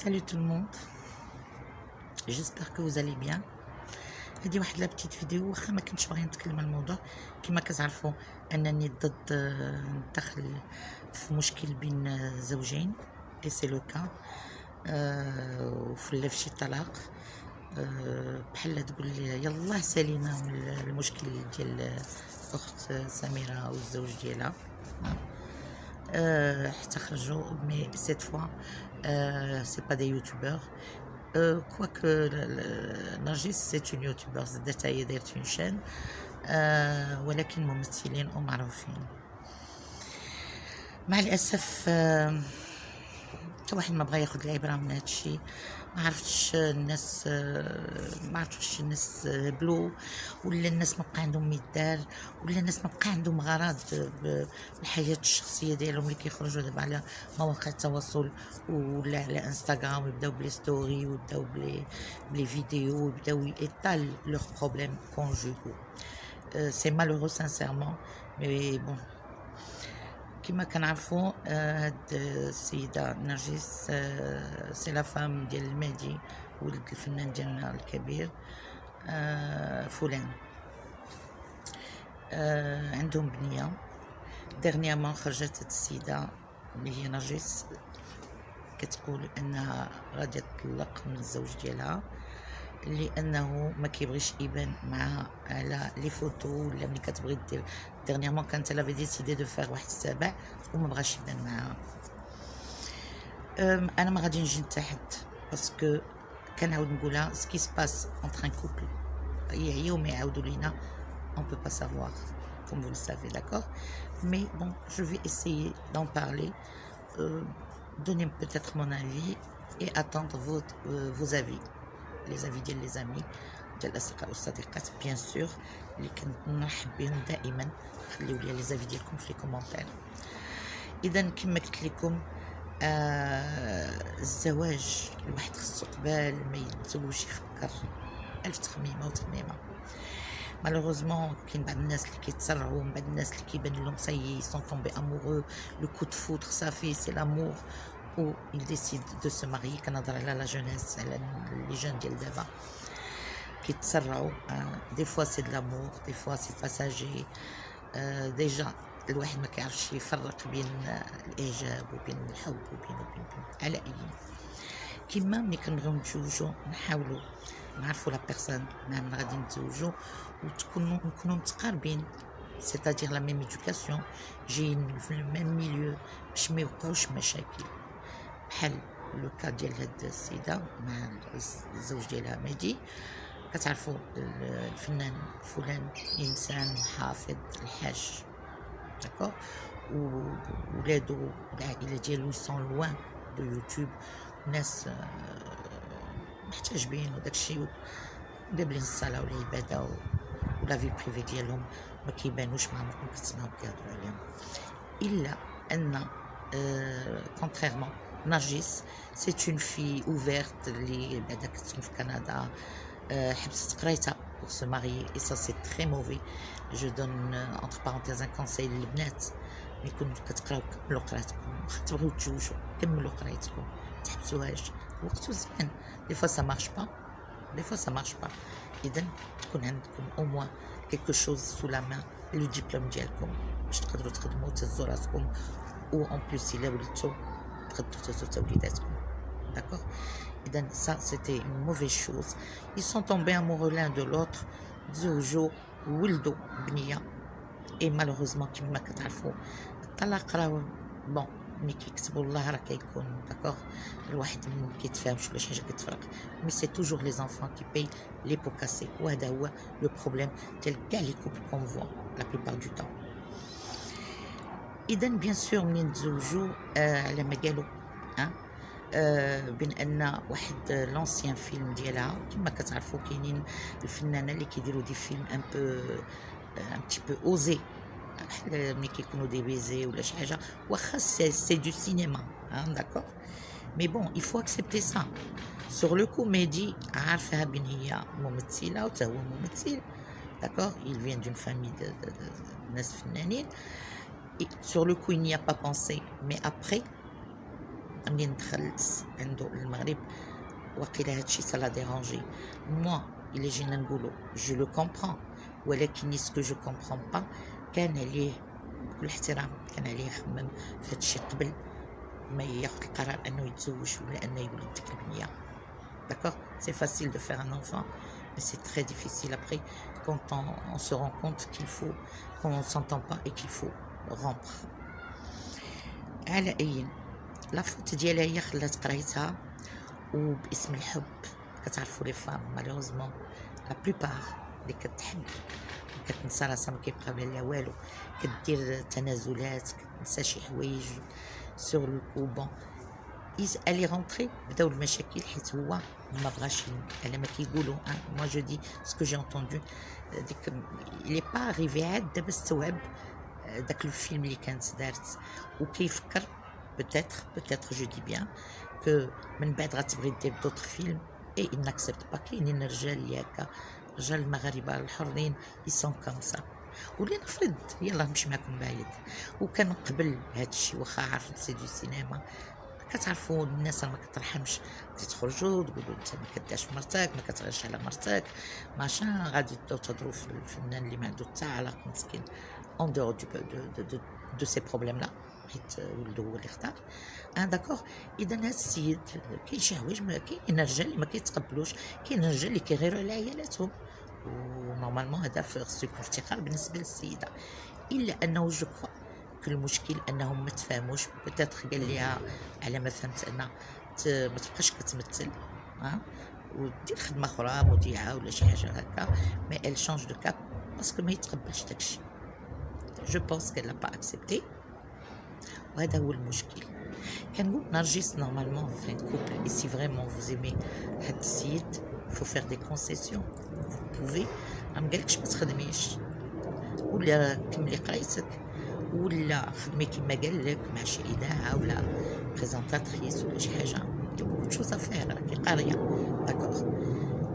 Salut tout le monde, j'espère que vous allez bien. هذه واحد لا بتيت فيديو واخا ما كنتش باغي نتكلم على الموضوع. كما كتعرفوا انني ضد ندخل في مشكل بين زوجين اي سي لو كا وفي شي طلاق. بحال تقول لي يلاه سالينا من المشكل ديال اخت سميره والزوج ديالها. حتى خرجوا مي سيت فوا سي با دي يوتيوبر. Quoique Nargis c'est une youtubeuse دارت هي دارت une chaîne ولكن ممثلين ومعروفين. مع الأسف حتى واحد ما بغى ياخد العبرة من هادشي. ما عرفتش الناس ما عرفتش الناس هبلوا ولا الناس ما بقى عندهم ميدار ولا الناس ما بقى عندهم غرض بالحياة الشخصية ديالهم اللي كيخرجوا دابا على مواقع التواصل ولا على انستغرام ويبداو بلي ستوري ويبداو بلي فيديو ويبداو يطال لوغ بروبليم كونجوغو. سي مالورو سانسيرمون مي بون. كما كنعرفوا هاد السيده نرجس سي لا فام ديال المهدي ولد الفنان ديالنا الكبير فلان. عندهم بنيه. ديرنيامون خرجت هاد السيده اللي هي نرجس كتقول انها غادي تطلق من الزوج ديالها لانه ما كيبغيش يبان معها على لي فوتو ولا ملي كتبغي دير. ديرنيامون كانت لافي ديسيدي دو فير واحد السبع وما بغاش يبان معها. انا ما غادي نجي نتحد باسكو كنعاود نقولها سكي سباس اونتر ان كوبل يعيو ما يعاودوا لينا on peut pas savoir comme vous le savez, d'accord, mais bon, je vais essayer d'en parler, donner peut-être mon avis et attendre vos avis, les avis ديال les amis ديال الاصدقاء والصديقات بيان سور اللي كنرحب بهم دائما. خليو لي les avis ديالكم في لي كومونتير. اذا كما قلت لكم الزواج الواحد خصو قبل ما يتزوج يفكر الف تخميمه وتخميمه. مالوغوزمون كاين بعض الناس اللي كيتسرعوا، من بعض الناس اللي كيبان لهم سي سون طومبي امورو لو كو دو فوتر صافي سي لامور ou ils décident de se marier. كنهضر على لا جونيس على لي جون ديال دابا كيتسرعوا. دي فوا سي د لامور دي فوا سي باساجي. ديجا الواحد ما كيعرفش يفرق بين الاعجاب وبين الحب وبين على اي. كيما ملي كنبغيو نتزوجو نحاولوا نعرفوا لا بيرسون مع من غادي نتزوجو نكونوا متقاربين سيتادير لا ميم ايدوكاسيون جايين في الميم ميليو باش ما يوقعوش مشاكل بحال لو كا ديال هاد السيده مع الزوج ديالها مهدي. كتعرفوا الفنان فلان انسان حافظ الحاج داكور وولادو العائله ديالو سون لوان دو يوتيوب ناس محتاجين وداكشي قابلين الصلاه والعباده ولا في بريفي ديالهم ما كيبانوش مع ممكن كتسمعوا كيهضروا عليهم. الا ان كونتريرمون نرجس سي اون في اوفيرت اللي بعدا كتسكن في كندا. حبست قرايتها pour se marier et ça c'est très mauvais. Je donne entre parenthèses un conseil للبنات ملي كنتو كتقراو كملوا قرايتكم، واخا تبغيو تزوجوا كملوا قرايتكم متحبسوهاش. وقتو زين دي فوا سا مارش با دي فوا سا مارش با. اذا تكون عندكم او موان كيلكو شوز سو لا مان لو ديبلوم ديالكم باش تقدروا تخدموا وتهزوا راسكم و اون بلوس الا وليتو تقدروا تهزوا تا وليداتكم داكوغ. إذن ça c'était une mauvaise chose. Ils sont tombés amoureux l'un de l'autre. تزوجوا ولدوا بنية et malheureusement كما كتعرفوا الطلاق راه بون ملي كيكتبوا الله راه كيكون داكوغ. الواحد ما كيتفاهمش ولا شي حاجه كتفرق مي سي توجور لي زانفون كي باي لي بو كاسي. وهذا هو لو بروبليم ديال كاع لي كوبل كون فوا لا بليبار دو طون. إذن بيان سور منين تزوجوا على ما قالوا بين ان واحد لونسيان فيلم ديالها كما كتعرفوا كاينين الفنانه اللي كيديروا دي فيلم ان بو ان بتي بو اوزي بحال ملي كيكونوا دي بيزي ولا شي حاجه واخا سي دو سينما داكور مي بون il faut accepter ça. sur le coup مهدي عارفها بين هي ممثله وتا هو ممثل داكور. il vient d'une famille de ناس فنانين. sur le coup il n'y a pas pensé mais après منين دخلت عنده المغرب وقيلا هادشي ça l'a dérangé. Moi إلا جينا نقولوا je le comprends ولكن ce que je comprends pas كان عليه بكل احترام كان عليه يخمم في هادشي قبل ما ياخذ القرار انه يتزوج ولا انه يولد ديك البنيه. D'accord, c'est facile de faire un enfant, mais c'est très difficile après quand on se rend compte qu'on ne s'entend pas et qu'il faut rompre. على أي لا فوت ديالها هي خلات قرايتها وباسم الحب كتعرفوا لي فام مالوزمون لا بلوبار اللي كتحب كتنسى راسها ما كيبقى بها والو كدير تنازلات كتنسى شي حوايج سور لو كو بون الي رونتري بداو المشاكل حيت هو ما بغاش على ما كيقولوا موا جو دي سكو جي انتوندو ديك لي با اريفي عاد دابا استوعب داك الفيلم اللي كانت دارت وكيفكر peut-être je dis bien que من بعد غتبغي دير دوطر فيلم اي il n'accepte pas كاينين الرجال اللي هكا الرجال المغاربه الحرين يسون كوم سا ولي نفرض يلا نمشي معكم بعيد وكان قبل هادشي واخا عرفت سي دو سينما كتعرفوا الناس ما كترحمش تخرجوا تقولوا انت ما كداش مرتك ما كتغيرش على مرتك ماشا غادي تبداو تهضروا في الفنان اللي ما عنده حتى علاقه مسكين اون دور دو سي بروبليم لا حيت ولدو هو اللي اختار داكوغ. اذا هاد السيد كاين شي حوايج كاين رجال اللي ما كيتقبلوش كاين رجال اللي كيغيروا على عيالاتهم ونورمالمون هذا في خصو يكون افتخار بالنسبه للسيده الا انه جو كخوا المشكل انهم ما تفاهموش بوتيتر قال ليها على ما فهمت ان ما تبقاش كتمثل ودير خدمه اخرى مذيعه ولا شي حاجه هكا مي ال شانج دو كاب باسكو ما يتقبلش داكشي جو بونس كيل لا با اكسبتي وهذا هو المشكل. كنقول نرجس نورمالمون في ان كوبل اي سي فريمون فوز ايمي هاد السيد فو فير دي كونسيسيون بوفي ما قالكش ما تخدميش ولا كملي قرايتك ولا خدمي كيما قال لك مع شي اذاعه ولا بريزونطاتريس ولا شي حاجه بوكو تشوز افير راكي قاريه داكوغ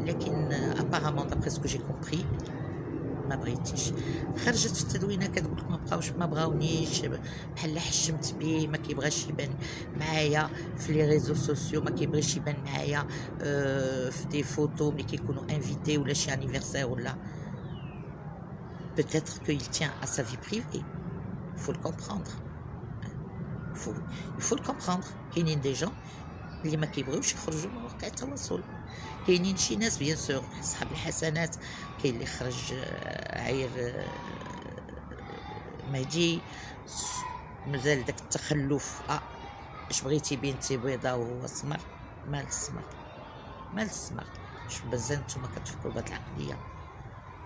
لكن ابارامون دابري سكو جي كومبري ما بغيتيش خرجت في التدوينه كتقول لك ما بغاونيش بحال حشمت بيه ما كيبغاش يبان معايا في لي ريزو سوسيو ما كيبغيش يبان معايا في دي فوتو ملي كيكونوا انفيتي ولا شي انيفرسير ولا peut-être qu'il tient à sa vie privée. Il faut le comprendre. Il faut le comprendre. كاينين دي جون اللي ما كيبغيوش يخرجوا من مواقع التواصل كاينين شي ناس بيان سور اصحاب الحسنات كاين اللي خرج عاير مهدي مازال داك التخلف اش بغيتي بنتي بيضاء وهو اسمر مال السمر واش مازال نتوما كتفكروا بهاد العقليه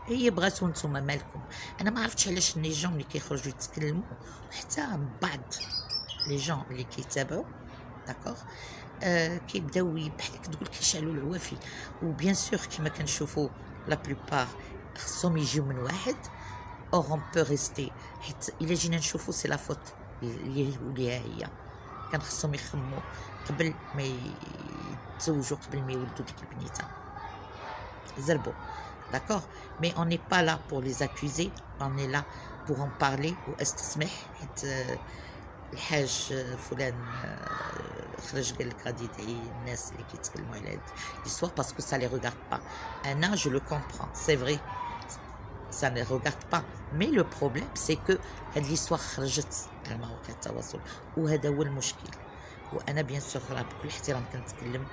هي بغاتو نتوما مالكم. انا ما عرفتش علاش لي جون اللي كيخرجوا يتكلموا وحتى بعض لي جون اللي كيتابعوا داكوغ كيبداو بحال كتقول كيشعلوا العوافي وبيان سور كيما كنشوفوا لا بلوبار خصهم يجيو من واحد اور اون بو ريستي حيت الا جينا نشوفوا سي لا فوت اللي وليها هي كان خصهم يخمموا قبل ما يتزوجوا قبل ما يولدوا ديك البنيته زربوا d'accord mais on n'est pas là pour les accuser on est là pour en parler واستسمح حيت الحاج فلان خرج قال لك غادي يدعي الناس اللي كيتكلموا على هاد ليستوار باسكو سا لي ريغارد با انا جو لو كومبرون سي فري ça ne regarde pas mais le problème c'est que هاد ليستوار خرجت على مواقع التواصل وهذا هو المشكل. وانا بيان سور بكل احترام كنتكلم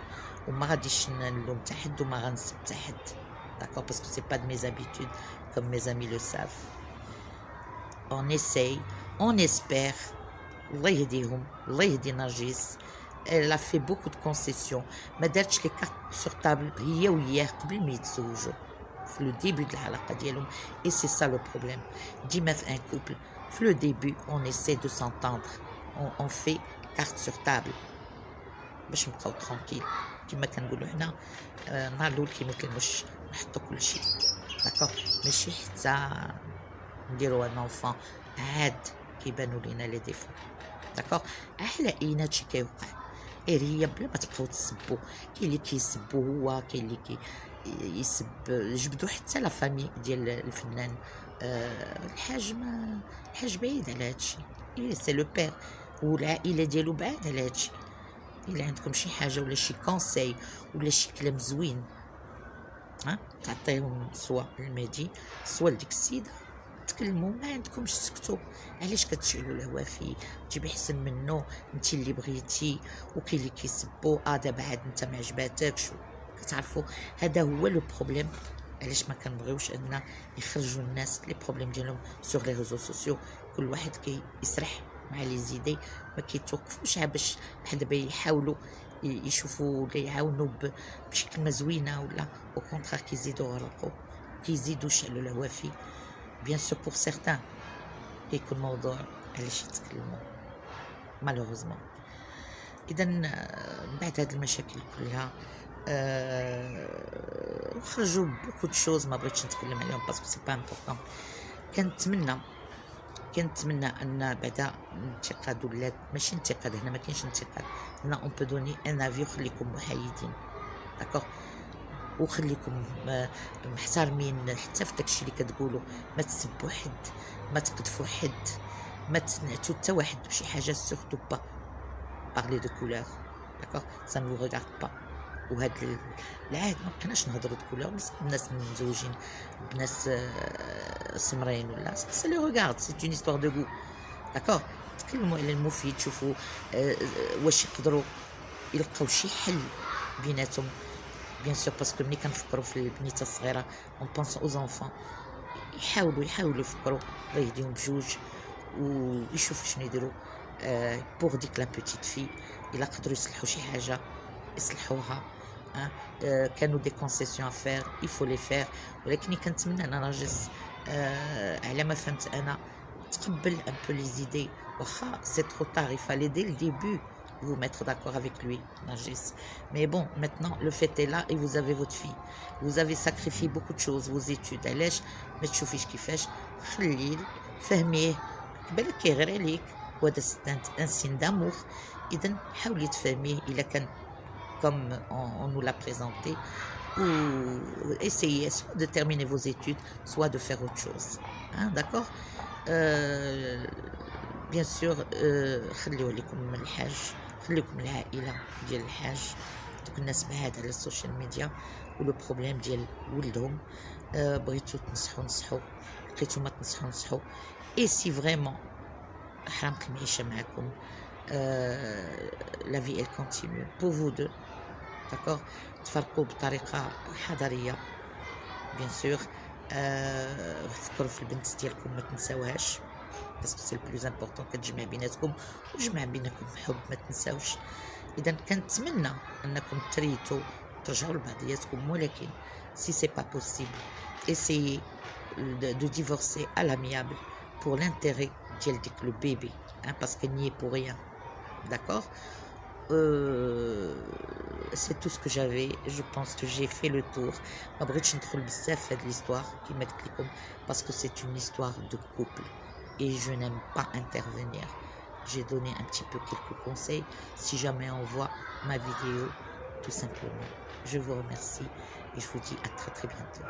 وما غاديش نلوم حتى حد وما غنسب حتى حد d'accord parce que c'est pas de mes habitudes comme mes amis le savent. On essaye on espère الله يهديهم الله يهدي نرجس elle a fait beaucoup de concessions ما دارتش لي كارت سور طابل هي وياه قبل ما يتزوجوا في لو ديبي د العلاقه ديالهم et c'est ça le problème ديما في ان كوبل في لو ديبي on essaie de s'entendre on fait carte sur table باش نبقاو ترونكيل كما كنقولوا حنا نهار الاول كيما كنمش نحطوا كل شيء داكوغ ماشي حتى نديروا ان انفون عاد كيبانوا لينا لي ديفو داكوغ احلى اين هادشي كيوقع غير هي بلا ما تبقاو تسبوا كاين اللي كيسبوا هو كاين اللي يسب جبدوا حتى لا فامي ديال الفنان الحاج بعيد على هادشي سي لو بير والعائله ديالو بعاد على هادشي إلا عندكم شي حاجة ولا شي كونساي ولا شي كلام زوين تعطيهم سوا للمهدي سوا لديك السيدة، تكلموا، ما عندكمش تسكتوا. علاش كتشعلوا الهوافي؟ جيبي احسن منه، انت اللي بغيتي وكاين اللي كيسبوا دابا عاد انت ما عجباتكش. كتعرفوا هذا هو لو بروبليم. علاش ما كنبغيوش ان يخرجوا الناس لي بروبليم ديالهم سور لي ريزو سوسيو؟ كل واحد كيسرح مع لي زيدي، ما كيتوقفوش باش بحال دابا يحاولوا يشوفوا ولا يعاونوا بشي كلمه زوينه، ولا او كونترار كيزيدوا يغرقوا، كيزيدوا يشعلوا الهوافي. بيان سور بور سيغتان كيكون موضوع علاش يتكلموا مالوغوزمون. اذا من بعد هاد المشاكل كلها خرجوا بوكو دو شوز ما بغيتش نتكلم عليهم باسكو سي با امبورطون. كنتمنى ان بعدا انتقاد ولا ماشي انتقاد، هنا ما كاينش انتقاد، هنا اون بو دوني ان افي، خليكم محايدين داكوغ، وخليكم محترمين حتى في داكشي اللي كتقولوا. ما تسبوا حد، ما تقذفوا حد، ما تنعتوا حتى واحد بشي حاجه، سورتو با بارلي دو كولور داكوغ، سا نو ريغارد با. وهاد العهد ما بقيناش نهضروا دو كولور، بصح الناس مزوجين بناس سمرين ولا سا لو ريغارد، سي اون هيستوار دو غو داكوغ. تكلموا على المفيد، شوفوا واش يقدروا يلقاو شي حل بيناتهم. بيان سور باسكو ملي كنفكروا في البنيته الصغيره اون بونس او زونفون، يحاولوا يفكروا الله يهديهم بجوج ويشوفوا شنو يديروا بوغ ديك لا بوتيت في. الا قدروا يصلحوا شي حاجه يصلحوها. كانوا دي كونسيسيون افير يفو لي فير، ولكن كنتمنى ان نرجس على ما فهمت انا تقبل ان بو لي زيدي، واخا سي ترو تار، يفالي دي الديبut vous mettre d'accord avec lui, Nargis. Mais bon, maintenant, le fait est là et vous avez votre fille. Vous avez sacrifié beaucoup de choses, vos études. علاش ما تشوفيش كيفاش؟ خليه فهميه، بالك كيغير عليك، وهذا ان سين دامور. إذا حاولي تفهميه إلا كان comme on nous l'a présenté, ou essayez soit de terminer vos études, soit de faire autre chose. Hein, d'accord? بيان سور خليو عليكم الحاج، خليكم العائله ديال الحاج. دوك الناس بعاد على السوشيال ميديا ولو بروبليم ديال ولدهم. بغيتو تنصحوا لقيتو ما تنصحوا. اي سي فريمون حرامت المعيشه معكم، لا في ال كونتينيو بور فو دو داكوغ. تفرقوا بطريقه حضاريه بيان سور. فكروا في البنت ديالكم، ما تنساوهاش باسكو سي البلوز امبورطون، كتجمع بيناتكم وجمع بينكم حب، ما تنساوش. اذا كنتمنى انكم تريتوا ترجعوا لبعضياتكم، ولكن سي سي با بوسيبل essayez de divorcer à l'amiable pour l'intérêt ديال ديك لو بيبي، parce qu'elle n'y est pour rien, d'accord. C'est tout ce que j'avais. Je pense que j'ai fait le tour. ما بغيتش ندخل بزاف في هاد l'histoire كما قلت لكم parce que c'est une histoire de couple et je n'aime pas intervenir. J'ai donné un petit peu quelques conseils si jamais on voit ma vidéo, tout simplement. Je vous remercie et je vous dis à très très bientôt.